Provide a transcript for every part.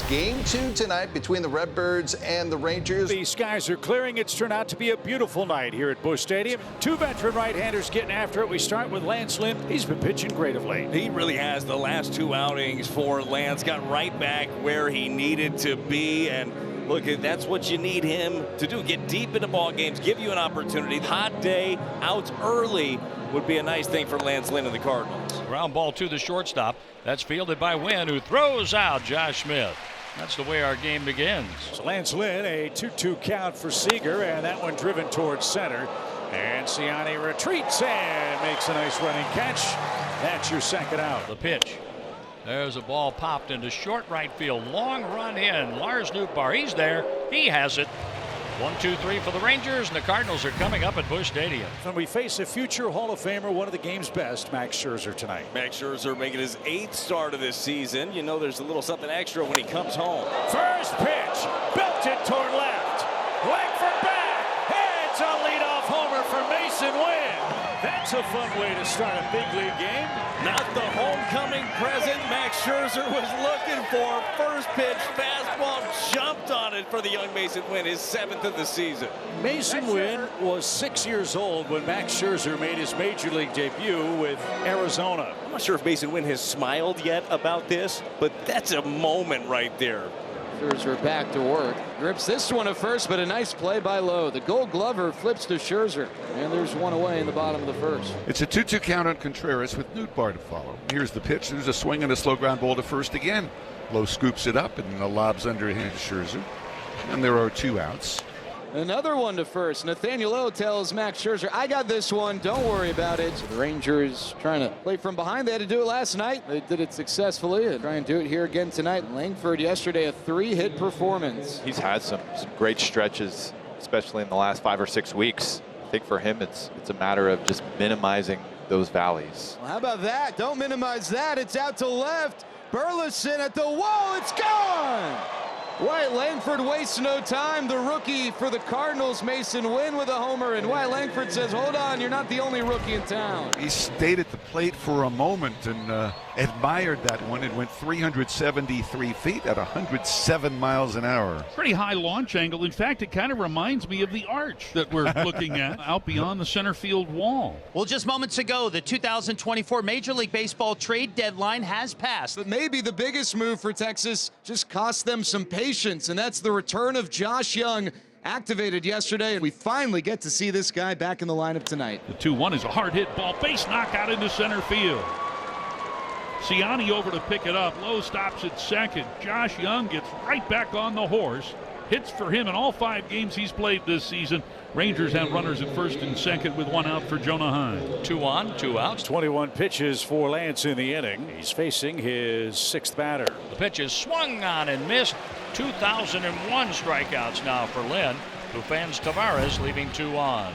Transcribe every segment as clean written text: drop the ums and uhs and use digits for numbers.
Game 2 tonight between the Redbirds and the Rangers. The skies are clearing. It's turned out to be a beautiful night here at Busch Stadium. Two veteran right-handers getting after it. We start with Lance Lynn. He's been pitching great of late. He really has. The last two outings for Lance got right back where he needed to be. And look, that's what you need him to do. Get deep into ball games, give you an opportunity. Hot day, outs early would be a nice thing for Lance Lynn and the Cardinals. Ground ball to the shortstop. That's fielded by Wynn, who throws out Josh Smith. That's the way our game begins. So Lance Lynn, a 2-2 count for Seager, and that one driven towards center. And Ciani retreats and makes a nice running catch. That's your second out. The pitch. There's a ball popped into short right field. Long run in. Lars Newar, he's there. He has it. 1-2-3 for the Rangers, and the Cardinals are coming up at Busch Stadium. When we face a future Hall of Famer, one of the game's best, Max Scherzer tonight. Max Scherzer making his 8th start of this season. You know there's a little something extra when he comes home. First pitch, belted toward left. Langford back. It's a leadoff homer for Mason Wynn. That's a fun way to start a big league game. Not the homecoming present Max Scherzer was looking for. First pitch, fastball, jumped on it for the young Mason Wynn, his 7th of the season. Mason Wynn was 6 years old when Max Scherzer made his major league debut with Arizona. I'm not sure if Mason Wynn has smiled yet about this, but that's a moment right there. Scherzer back to work. Grips this one at first, but a nice play by Lowe. The Gold Glover flips to Scherzer, and there's one away in the bottom of the first. It's a 2-2 count on Contreras with Newar to follow. Here's the pitch. There's a swing and a slow ground ball to first again. Lowe scoops it up and the lob's underhand to Scherzer. And there are 2 outs. Another one to first. Nathaniel Lowe tells Max Scherzer, I got this one. Don't worry about it. So the Rangers trying to play from behind. They had to do it last night. They did it successfully and try and do it here again tonight. Langford yesterday, a 3-hit performance. He's had some great stretches, especially in the last 5 or 6 weeks. I think for him, it's a matter of just minimizing those valleys. Well, how about that? Don't minimize that. It's out to left. Burleson at the wall. It's gone. Wyatt Langford wastes no time. The rookie for the Cardinals, Mason Wynn, with a homer. And Wyatt Langford says, hold on, you're not the only rookie in town. He stayed at the plate for a moment and admired that one. It went 373 feet at 107 miles an hour. Pretty high launch angle. In fact, it kind of reminds me of the arch that we're looking at out beyond the center field wall. Well, just moments ago, the 2024 Major League Baseball trade deadline has passed. But maybe the biggest move for Texas just cost them some patience, and that's the return of Josh Young, activated yesterday, and we finally get to see this guy back in the lineup tonight. The 2-1 is a hard hit ball, base knockout into center field. Ciani over to pick it up. Lowe stops at second. Josh Young gets right back on the horse. Hits for him in all 5 games he's played this season. Rangers have runners at first and second with 1 out for Jonah Heim. 2 on, 2 outs. 21 pitches for Lance in the inning. He's facing his 6th batter. The pitch is swung on and missed. 2001 strikeouts now for Lynn, who fans Tavares, leaving 2 on.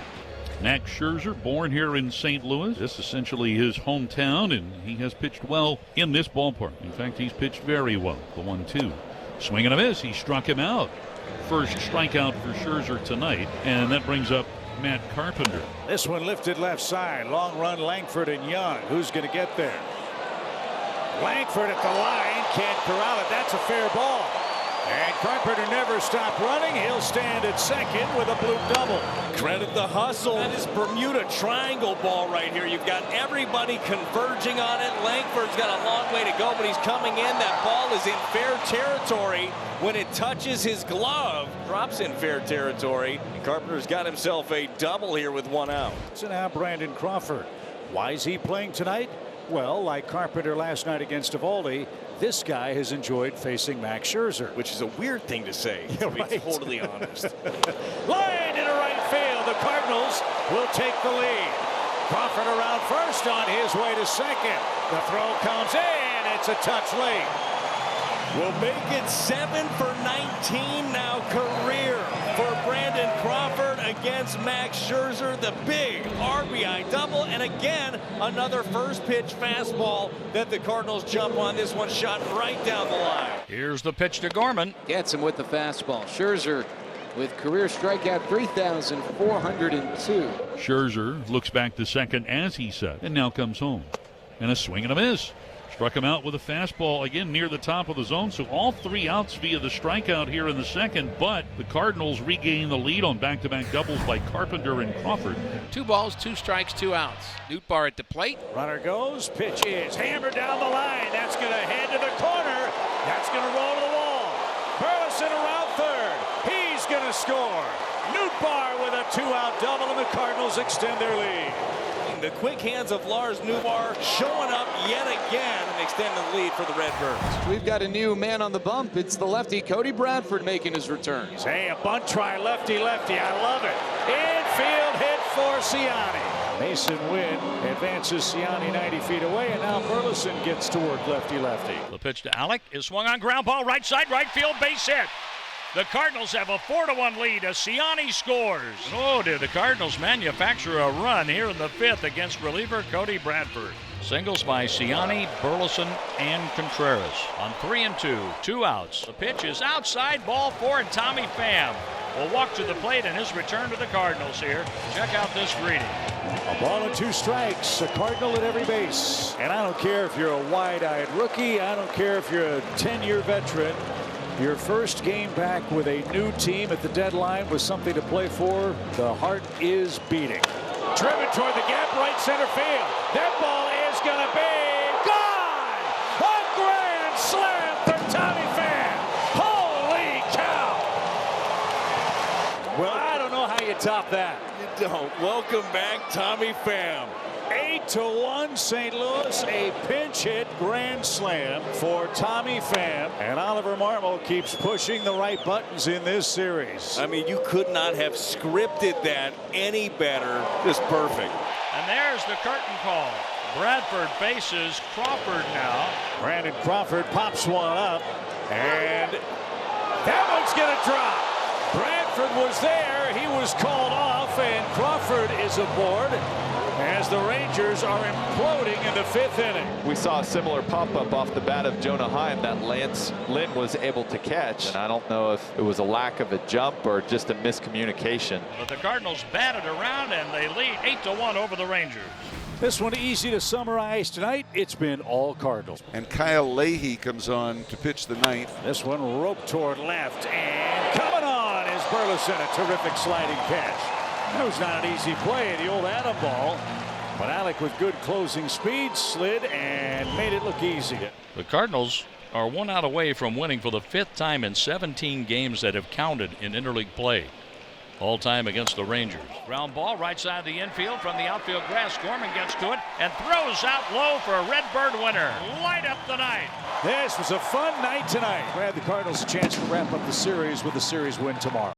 Max Scherzer, born here in St. Louis. This is essentially his hometown, and he has pitched well in this ballpark. In fact, he's pitched very well. The 1-2. Swing and a miss. He struck him out. First strikeout for Scherzer tonight, and that brings up Matt Carpenter. This one lifted left side. Long run, Langford and Young. Who's going to get there? Langford at the line. Can't corral it. That's a fair ball. And Carpenter never stopped running. He'll stand at second with a bloop double. Credit the hustle. That is Bermuda Triangle ball right here. You've got everybody converging on it. Langford's got a long way to go, but he's coming in. That ball is in fair territory. When it touches his glove, drops in fair territory. And Carpenter's got himself a double here with 1 out. So now Brandon Crawford. Why is he playing tonight? Well, like Carpenter last night against Eovaldi, this guy has enjoyed facing Max Scherzer. Which is a weird thing to say, to be totally honest. Line into right field. The Cardinals will take the lead. Crawford around first on his way to second. The throw comes in. It's a touch late. Will make it 7 for 19 now career for Brandon Crawford against Max Scherzer. The big RBI double, and again another first pitch fastball that the Cardinals jump on. This one shot right down the line. Here's the pitch to Gorman. Gets him with the fastball. Scherzer with career strikeout 3,402. Scherzer looks back to second as he said, and now comes home. And a swing and a miss. Struck him out with a fastball again near the top of the zone. So all 3 outs via the strikeout here in the second. But the Cardinals regain the lead on back-to-back doubles by Carpenter and Crawford. 2 balls, 2 strikes, 2 outs. Newt at the plate. Runner goes. Pitch is hammered down the line. That's going to head to the corner. That's going to roll to the wall. Burleson around third. He's going to score. Newt with a 2-out double, and the Cardinals extend their lead. The quick hands of Lars Newar showing up yet again and extending the lead for the Redbirds. We've got a new man on the bump. It's the lefty Cody Bradford making his return. Hey, a bunt try, lefty. I love it. Infield hit for Ciani. Mason Wynn advances Ciani 90 feet away, and now Burleson gets to work lefty. The pitch to Alec is swung on, ground ball, right side, right field, base hit. The Cardinals have a 4-1 lead as Ciani scores. Oh, did the Cardinals manufacture a run here in the 5th against reliever Cody Bradford. Singles by Ciani, Burleson, and Contreras. On 3-2, 2 outs. The pitch is outside, ball 4, and Tommy Pham will walk to the plate in his return to the Cardinals here. Check out this greeting. A ball and 2 strikes, a Cardinal at every base. And I don't care if you're a wide-eyed rookie, I don't care if you're a 10-year veteran. Your first game back with a new team at the deadline with something to play for. The heart is beating. Driven toward the gap, right center field. That ball is going to be gone! A grand slam for Tommy Pham! Holy cow! Well, I don't know how you top that. You don't. Welcome back, Tommy Pham. 8-1 St. Louis, a pinch hit grand slam for Tommy Pham, and Oliver Marmol keeps pushing the right buttons in this series. I mean, you could not have scripted that any better. Just perfect. And there's the curtain call. Bradford faces Crawford now. Brandon Crawford pops one up, and that one's going to drop. Bradford was there, he was called off, and Crawford is aboard as the Rangers are imploding in the 5th inning. We saw a similar pop-up off the bat of Jonah Heim that Lynn was able to catch. And I don't know if it was a lack of a jump or just a miscommunication. But the Cardinals batted around and they lead 8-1 over the Rangers. This one easy to summarize tonight. It's been all Cardinals. And Kyle Leahy comes on to pitch the 9th. This one roped toward left, and coming on is Burleson, a terrific sliding catch. That was not an easy play, the old Adam ball. But Alec with good closing speed slid and made it look easy. The Cardinals are 1 out away from winning for the 5th time in 17 games that have counted in interleague play. All time against the Rangers. Ground ball right side of the infield from the outfield grass. Gorman gets to it and throws out low for a Redbird winner. Light up the night. This was a fun night tonight. Glad the Cardinals a chance to wrap up the series with a series win tomorrow.